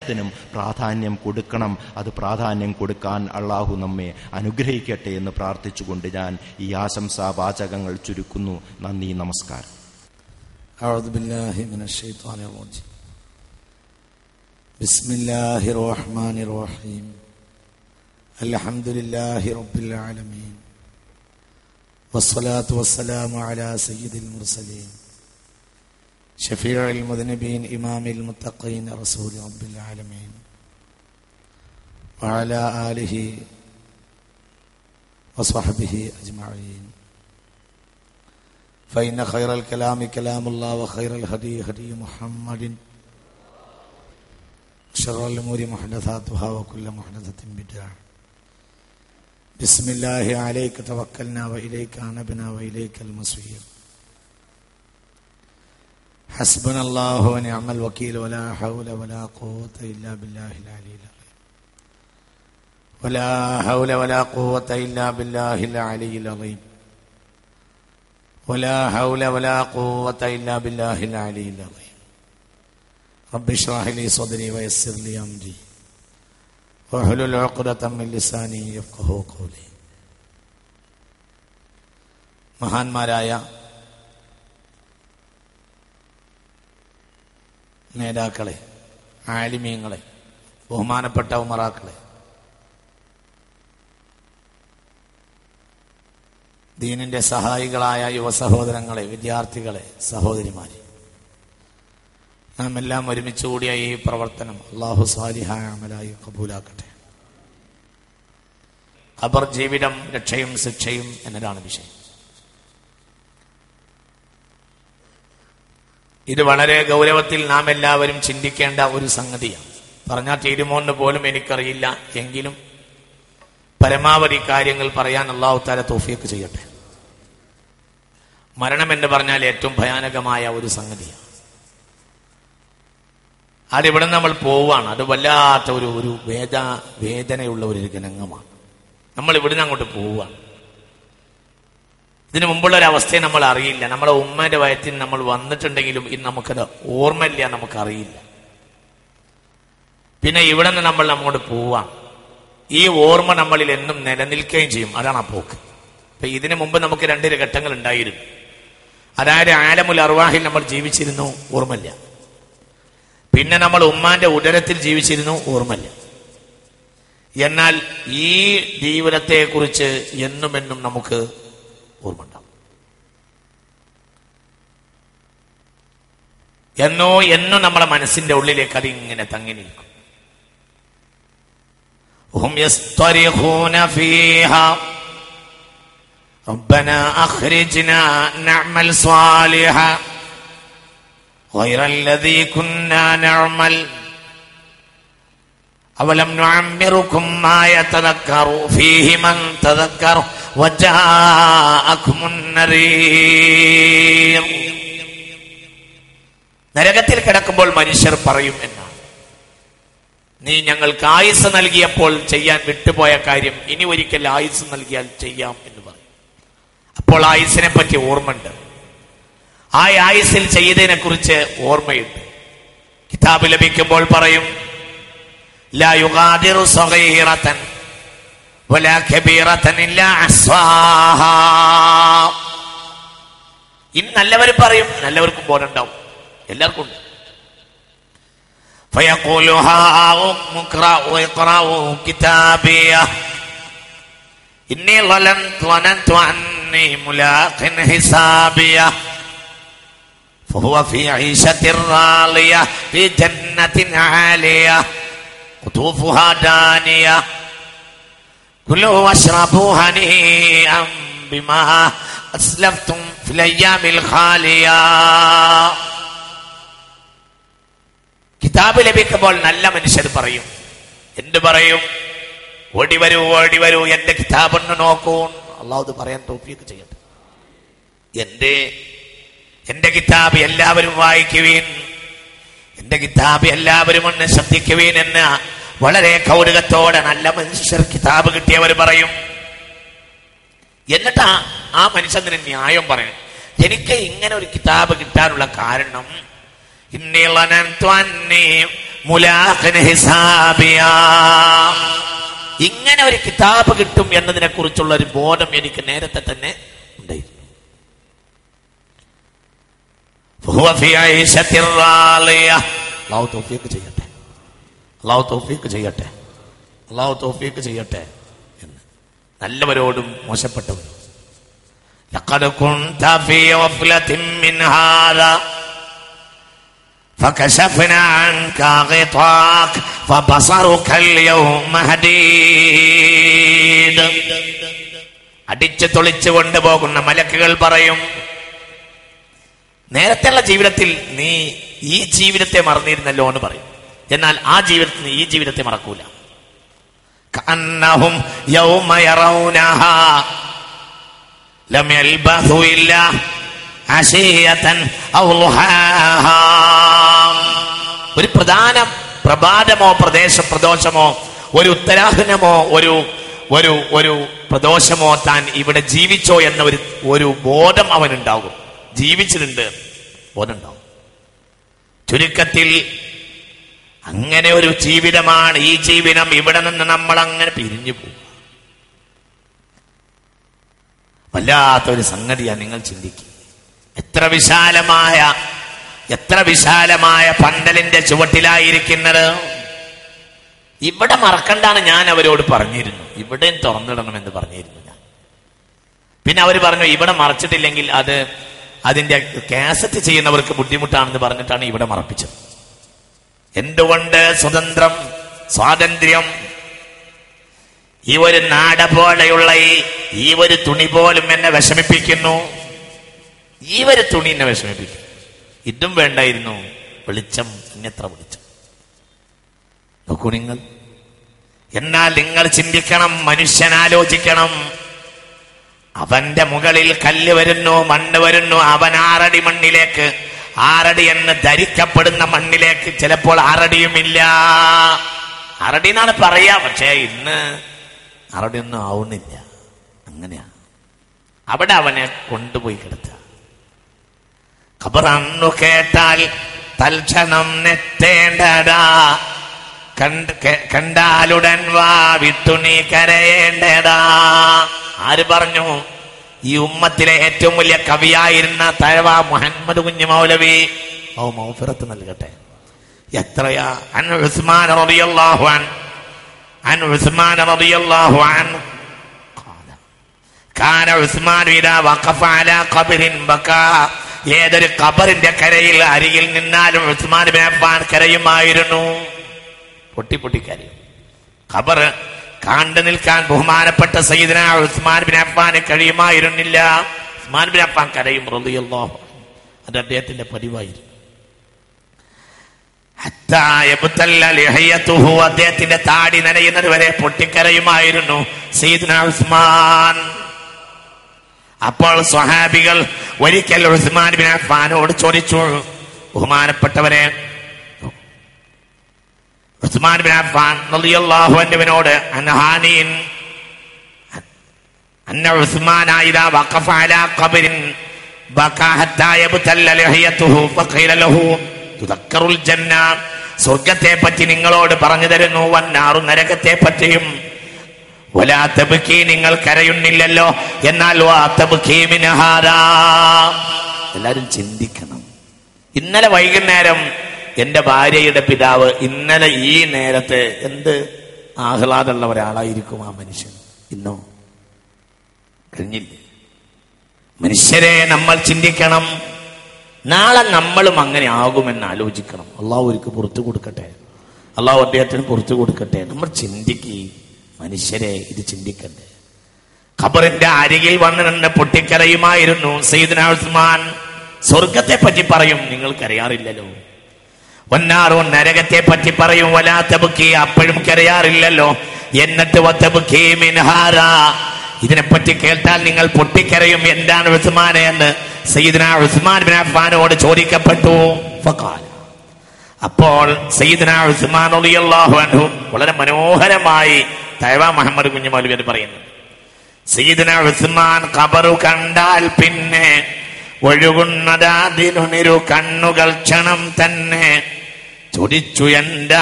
ത്തിനും പ്രാധാന്യം കൊടുക്കണം. അത് പ്രാധാന്യം കൊടുക്കാൻ അള്ളാഹു നമ്മെ അനുഗ്രഹിക്കട്ടെ എന്ന് പ്രാർത്ഥിച്ചുകൊണ്ട് ഞാൻ ഈ ആശംസാ വാചകങ്ങൾ ചുരുക്കുന്നു. നന്ദി, നമസ്കാരം. أعوذ بالله من الشيطان الرجيم. بسم الله الرحمن الرحيم. الحمد لله رب العالمين والصلاة والسلام على سيد المرسلين شفيع المذنبين إمام المتقين رسول رب العالمين وعلى آله وصحبه أجمعين. فإن خير الكلام كلام الله وخير الهدي هدي محمد شر الأمور محدثاتها وكل محدثة بدعة. بسم الله عليك توكلنا وإليك أنبنا وإليك المصير. حسبنا الله ونعم الوكيل ولا حول ولا قوة إلا بالله العلي العظيم. ولا حول ولا قوة إلا بالله العلي العظيم. ولا حول ولا قوة إلا بالله العلي العظيم. رب اشرح لي صدري ويسر لي أمري واحلل عقدة من لساني يفقهوا قولي. മഹാന്മാരായ നേതാക്കളെ, ആലിമീങ്ങളെ, ബഹുമാനപ്പെട്ട ഉമറാക്കളെ, ദീനിന്റെ സഹായികളായ യുവ സഹോദരങ്ങളെ, വിദ്യാർത്ഥികളെ, സഹോദരിമാരെ, നാം എല്ലാം ഒരുമിച്ച് കൂടിയ ഈ പ്രവർത്തനം അല്ലാഹു സാലിഹായ അമലായി കബൂലാക്കട്ടെ. ഖബർ ജീവിതം, രക്ഷയും ശിക്ഷയും എന്നതാണ് വിഷയം. ഇത് വളരെ ഗൗരവത്തിൽ നാം എല്ലാവരും ചിന്തിക്കേണ്ട ഒരു സംഗതിയാണ്. പറഞ്ഞാൽ തീരുമോന്ന് പോലും എനിക്കറിയില്ല. എങ്കിലും പരമാവധി കാര്യങ്ങൾ പറയാൻ അല്ലാഹു തആല തൗഫീഖ് ചെയ്യട്ടെ. മരണം എന്ന് പറഞ്ഞാൽ ഏറ്റവും ഭയാനകമായ ഒരു സംഗതിയാണ്. അതിവിടെ നമ്മൾ പോവാണ്. അത് വല്ലാത്ത ഒരു വേദനയുള്ള ഒരു ഗണങ്ങമാണ്. നമ്മൾ ഇവിടുന്ന് അങ്ങോട്ട് പോവുകയാണ്. ഇതിനു മുമ്പുള്ള ഒരു അവസ്ഥയെ നമ്മൾ അറിയില്ല. നമ്മളെ ഉമ്മയുടെ വയറ്റിൽ നമ്മൾ വന്നിട്ടുണ്ടെങ്കിലും ഇന്ന് നമുക്കത് ഓർമ്മയില്ല, നമുക്കറിയില്ല. പിന്നെ ഇവിടെ നിന്ന് നമ്മൾ അങ്ങോട്ട് പോവാണ്. ഈ ഓർമ്മ നമ്മളിൽ എന്നും നിലനിൽക്കുകയും ചെയ്യും. അതാണ് ആ പോക്ക്. ഇപ്പൊ ഇതിനു മുമ്പ് നമുക്ക് 2 ഘട്ടങ്ങൾ ഉണ്ടായിരുന്നു. അതായത് ആലമുൽ അർവാഹിൽ നമ്മൾ ജീവിച്ചിരുന്നു, ഓർമ്മയില്ല. പിന്നെ നമ്മൾ ഉമ്മാന്റെ ഉദരത്തിൽ ജീവിച്ചിരുന്നു, ഓർമ്മയില്ല. എന്നാൽ ഈ ജീവിതത്തെ കുറിച്ച് എന്നും നമുക്ക് ഓർമ്മ ഉണ്ടാവും. എന്നും നമ്മളെ മനസ്സിന്റെ ഉള്ളിലേക്ക് അതിങ്ങനെ തങ്ങി നിൽക്കും. ഹും യസ്തരിഖൂന ഫീഹാ റബ്ബനാ അഖ്രിജ്നാ നഅമൽ സ്വാലിഹാ ഗൈറല്ലദീ കുന്നാ നഅമൽ അവലം നുഅമ്മിറുകും മാ യതദക്കറു ഫീഹി മൻ തദക്കറ വജാഅകുമുൻ നരീർ. നരകത്തിൽ കിടക്കുമ്പോൾ മനുഷ്യർ പറയും എന്നാണ്, നീ ഞങ്ങൾക്ക് ആയുസ് നൽകിയപ്പോൾ ചെയ്യാൻ വിട്ടുപോയ കാര്യം ഇനി ഒരിക്കൽ ആയുസ് നൽകിയാൽ ചെയ്യാം എന്ന് പറയും. അപ്പോൾ ആയുസിനെ പറ്റി ഓർമ്മയുണ്ട്. ആ ആയുസിൽ ചെയ്തതിനെ കുറിച്ച് ഓർമ്മയുണ്ട്. കിതാബ് ലഭിക്കുമ്പോൾ പറയും, ലാ യുഗാദിറു സഗീറതൻ വലാ കബീറതൻ ഇല്ലാ അസ്വാഹാ. ഇന്ന് നല്ലവർ പറയും, നല്ലവർക്കും ബോധമുണ്ടാവും, എല്ലാവർക്കും ഉണ്ട്. ഫയഖൂലു ഹാഉം ഇഖ്റഉ കിതാബിയ ഇന്നി ളനന്തു അന്നി മുലാഖിൻ ഹിസാബിയ ഫഹുവ ഫീ ഈശത്തിർ റാളിയ ഫീ ജന്നത്തിൻ ആലിയ ഖുതൂഫുഹാ ദാനിയ കുലൂ വശ്റബൂ ഹനീഅൻ ബിമാ അസ്ലഫ്തും ഫിൽ അയ്യാമിൽ ഖാലിയ. കിതാബ് ലഭിക്കുമ്പോൾ നല്ല മനുഷ്യർ പറയും, എന്ത് പറയും? ഓടി വരൂ, എന്റെ കിതാബൊന്ന് നോക്കൂ. അല്ലാഹു പറയാൻ തൗഫീഖ് ചെയ്യട്ടെ. എന്റെ കിതാബ് എല്ലാവരും വായിക്കുവീൻ, എന്റെ കിതാബ് എല്ലാവരും ഒന്ന് ശ്രദ്ധിക്കുവീൻ എന്ന് വളരെ കൗതുകത്തോടെ നല്ല മനുഷ്യർ കിതാബ് കിട്ടിയവർ പറയും. എന്നിട്ട് ആ മനുഷ്യന് ന്യായം പറയും, എനിക്ക് ഇങ്ങനെ ഒരു കിതാബ് കിട്ടാനുള്ള കാരണം ഇന്നി ളനന്തു അന്നി മുലാഖിൻ ഹിസാബിയാ. ഇങ്ങനെ ഒരു കിതാബ് കിട്ടും എന്നതിനെ കുറിച്ചുള്ള ഒരു ബോധം എനിക്ക് നേരത്തെ തന്നെ ഉണ്ടായിരുന്നു. അല്ലാഹു തൗഫീഖ് ചെയ്യട്ടെ, അല്ലാഹു തൗഫീഖ് ചെയ്യട്ടെ, അല്ലാഹു തൗഫീഖ് ചെയ്യട്ടെ എന്ന്. നല്ലവരോടും മോശപ്പെട്ടവരും ലഖദ് കുൻത ഫീ ഗഫ്ലത്തിൻ മിൻ ഹാദാ ഫകശഫ്നാ അൻക ഗിതാക ഫബസറുക അൽയൗമ ഹദീദ്. അടിച്ചു തൊളിച്ചു കൊണ്ടുപോകുന്ന മലക്കുകൾ പറയും, നേരത്തെയുള്ള ജീവിതത്തിൽ നീ ഈ ജീവിതത്തെ മറന്നിരുന്നല്ലോ എന്ന് പറയും. എന്നാൽ ആ ജീവിതത്തിൽ നീ ഈ ജീവിതത്തെ മറക്കൂല. കഅന്നഹും യൗമ യറൗനഹാ ലം യൽബഥു ഇല്ലാ അശിയതൻ ഔ ളുഹാഹാ. ഒരു പ്രധാന പ്രഭാതമോ പ്രദോഷമോ ഒരു ഉത്തരാഹനമോ ഒരു പ്രദോഷമോ താൻ ഇവിടെ ജീവിച്ചോ എന്ന ഒരു ബോധം അവനുണ്ടാകും. ജീവിച്ചിട്ടുണ്ട് ബോധമുണ്ടാവും. ചുരുക്കത്തിൽ അങ്ങനെ ഒരു ജീവിതമാണ് ഈ ജീവിതം. ഇവിടെ നിന്ന് നമ്മൾ അങ്ങനെ പിരിഞ്ഞു പോകും. വല്ലാത്തൊരു സംഗതിയാണ്. നിങ്ങൾ ചിന്തിക്കുക, എത്ര വിശാലമായ പന്തലിന്റെ ചുവട്ടിലായിരിക്കുന്നത്. ഇവിടെ മറക്കണ്ടാണ് ഞാൻ അവരോട് പറഞ്ഞിരുന്നു. ഇവിടെയും തുറന്നിടണമെന്ന് പറഞ്ഞിരുന്നു ഞാൻ. പിന്നെ അവർ പറഞ്ഞു ഇവിടെ മറച്ചിട്ടില്ലെങ്കിൽ അതിന്റെ കാസറ്റ് ചെയ്യുന്നവർക്ക് ബുദ്ധിമുട്ടാണെന്ന് പറഞ്ഞിട്ടാണ് ഇവിടെ മറപ്പിച്ചത്. എന്തുകൊണ്ട് സ്വാതന്ത്ര്യം ഈ ഒരു നാട പോലെയുള്ള ഈ ഒരു തുണി പോലും എന്നെ വിഷമിപ്പിക്കുന്നു. ഈ ഒരു തുണി എന്നെ വിഷമിപ്പിക്കും. ഇതും വേണ്ടായിരുന്നു. വെളിച്ചം, ഇങ്ങെത്ര വെളിച്ചം നോക്കൂ നിങ്ങൾ. എന്നാൽ നിങ്ങൾ ചിന്തിക്കണം, മനുഷ്യനാലോചിക്കണം. അവന്റെ മുകളിൽ കല്ല് വരുന്നു, മണ്ണ് വരുന്നു. അവൻ 6 അടി മണ്ണിലേക്ക്, 6 അടി എന്ന് ധരിക്കപ്പെടുന്ന മണ്ണിലേക്ക് ചിലപ്പോൾ 6 അടിയുമില്ല. 6 അടി എന്നാണ് പറയാ, പക്ഷേ ഇന്ന് 6 അടിയൊന്നും ആവുന്നില്ല. അങ്ങനെയാണ് അവിടെ അവനെ കൊണ്ടുപോയി കിടത്തുക. ഖബറന്നു കേട്ടാൽ തൽക്ഷണം നെത്തേണ്ടടാ, കണ്ടാലുടൻ വാ വിട്ടു നീ കരയേണ്ടടാ. ആര് പറഞ്ഞു? ഈ ഉമ്മത്തിലെ ഏറ്റവും വലിയ കവിയായിരുന്ന തഴവ മുഹമ്മദ് കുഞ്ഞ് മൗലവി, മൗഫിറത്ത് നൽകട്ടെ. എത്രയാ അൻ ഉസ്മാൻ റളിയല്ലാഹു അൻഹു കാന ഉസ്മാൻ ഇദാ വഖഫ അലാ ഖബറിൻ ബകാ. ഏതൊരു ഖബറിന്റെ കരയിൽ അരികിൽ നിന്നാലും ഉസ്മാൻ ഇബ്നു അഫ്ഫാൻ കരയുമായിരുന്നു. പൊട്ടി കരയും. ഖബർ കണ്ടു നിൽക്കാൻ ബഹുമാനപ്പെട്ട സയ്യിദന ഉസ്മാൻ ഇബ്നു അഫ്ഫാന് കഴിയുമായിരുന്നില്ല. ഉസ്മാൻ ഇബ്നു അഫ്ഫാൻ കരയും റളിയല്ലാഹു അൻഹു. അത് അദ്ദേഹത്തിന്റെ പതിവായിരുന്നു. ഹത്താ യബ്തല്ല ലിഹയതുഹു, അദ്ദേഹത്തിന്റെ താടി നനയുന്നത് വരെ പൊട്ടിക്കരയുമായിരുന്നു സയ്യിദന ഉസ്മാൻ. അപ്പോൾ സ്വഹാബികൾ ഒരിക്കൽ ഉസ്മാൻ ഇബ്നു അഫ്ഫാനോട് ചോദിച്ചു, ബഹുമാനപ്പെട്ടവരെ, ഉസ്മാൻ ഇബ്നു അഫ്ഫാൻ റളിയല്ലാഹു അൻഹുവിനോട്, അൻഹാനീൻ അന്ന ഉസ്മാന ഇദാ വഖഫ അലാ ഖബറിൻ ബകാ ഹത്താ യബ്തല്ല ലിഹയതുഹു ഫഖീല ലഹു തുദക്കറുൽ ജന്ന. സ്വർഗ്ഗത്തെ പറ്റി നിങ്ങളോട് പറഞ്ഞു തരുന്നു, വന്നാറു നരകത്തെ പറ്റിയും. വലാ തബ്കി, നിങ്ങൾ കരയുന്നില്ലല്ലോ, എന്നാൽ വാ തബ്കി മിൻ ഹാദാ. എല്ലാവരും ചിന്തിക്കണം. ഇന്നലെ വൈകുന്നേരം എന്റെ ഭാര്യയുടെ പിതാവ്, ഇന്നലെ ഈ നേരത്തെ എന്ത് ആഹ്ലാദമുള്ള ഒരാളായിരിക്കും ആ മനുഷ്യൻ. ഇന്നോ കഴിഞ്ഞില്ലേ? മനുഷ്യരെ നമ്മൾ ചിന്തിക്കണം. നാളെ നമ്മളും അങ്ങനെ ആകുമെന്ന് ആലോചിക്കണം. അള്ളാഹു ഒരിക്കൽ പുറത്തു കൊടുക്കട്ടെ, അള്ളാഹു അദ്ദേഹത്തിന് പുറത്തു കൊടുക്കട്ടെ. നമ്മൾ ചിന്തിക്കുകയും മനുഷ്യരെ ഇത് ചിന്തിക്കണ്ടേ. ഖബറിന്റെ അരികിൽ വന്ന് നിന്ന് പൊട്ടിക്കരയുമായിരുന്നു സയ്യിദുനാ ഉസ്മാൻ. സ്വർഗത്തെ പറ്റി പറയും, നിങ്ങൾക്കറിയാറില്ലല്ലോ. വന്നാറു, നരകത്തെ പറ്റി പറയും, വലാ തബ്കി, അപ്പോഴും കരയാറില്ലല്ലോ. എന്നിട്ട് വതബ്കി മിൻ ഹാദാ, ഇതിനെപ്പറ്റി കേട്ടാൽ നിങ്ങൾ പൊട്ടിക്കരയും. എന്താണ് ഉസ്മാനെ എന്ന് സയ്യിദുനാ ഉസ്മാൻ ഇബ്നു അഫ്ഫാനോട് ചോദിക്കപ്പെട്ടു. ഫഖാല, അപ്പോൾ സയ്യിദുനാ ഉസ്മാൻ റളിയല്ലാഹു അൻഹു വളരെ മനോഹരമായി തഴവ മുഹമ്മദ് കുഞ്ഞ് മൗലവി പറയുന്നു, സയ്യിദുനാ ഉസ്മാൻ ഖബറു കണ്ടാൽ പിന്നെ ഒഴുകുന്നതാതിനുനിരു കണ്ണുകൾ ക്ഷണം തന്നെ തുടിച്ചു എന്റെ